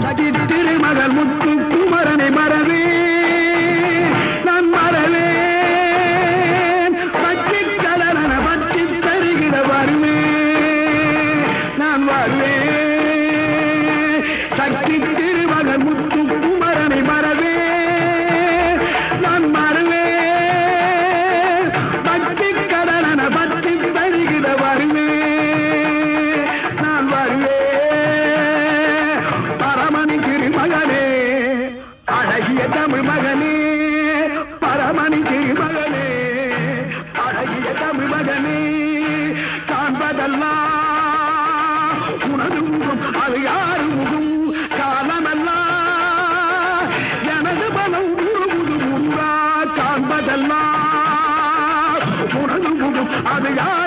சக்தி திருமகள் முத்து குமரனை மறவே நான் மறவேன் பற்றி கடலன பற்றி தருகிற வருவேன் நான் வருவேன் சக்தி திருமகள் முத்து குமரனை மறவே நான் மறவேன் பற்றி கடலன பற்றி தருகிற வருவேன் நான் வருவேன் பரமணி திருமகனே அழகிய தமிழ் மகனே பரமணி திருமகனே அழகிய தமிழ் மகனே காண்பதெல்லாம் உனது முகம் அது யாரு முகம் காலமெல்லாம் எனது மனம் உருகுது முன்றா காண்பதெல்லாம் உனது முகம் அது யார்